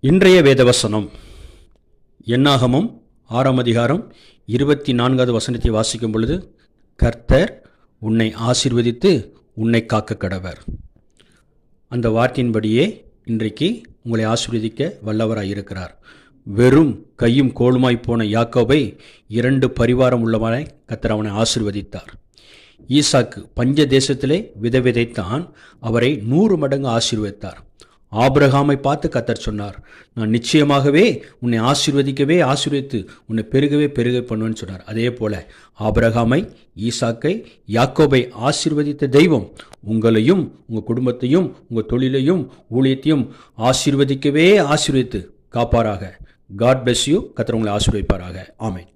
இன்றைய வேதவசனம் என்னாகமம் 6ஆம் அதிகாரம் 24வது வசனத்தை வாசிக்கும் பொழுது, கர்த்தர் உன்னை ஆசீர்வதித்து உன்னை காக்க கடவர். அந்த வார்த்தையின்படியே இன்றைக்கு உங்களை ஆசீர்வதிக்க வல்லவராய் இருக்கிறார். வெறும் கையும் கோலுமாய் போன யாக்கோபை 2 பரிவாரம் உள்ளவனாய் கர்த்தர் அவனை ஆசீர்வதித்தார். ஈசாக்கு பஞ்ச தேசத்திலே விதைத்தான், அவரை 100 மடங்கு ஆசீர்வதித்தார். ஆபிரகாமை பார்த்து கர்த்தர் சொன்னார், நான் நிச்சயமாகவே உன்னை ஆசீர்வதித்து உன்னை பெருக பண்ணுவேன்னு சொன்னார். அதே போல ஆபிரகாமை, ஈசாக்கை, யாக்கோபை ஆசீர்வதித்த உங்களையும் உங்கள் குடும்பத்தையும் உங்கள் தொழிலையும் ஊழியத்தையும் ஆசீர்வதித்து காப்பாராக. God bless you. கர்த்தர் உங்களை ஆசீர்வதிப்பாராக. ஆமென்.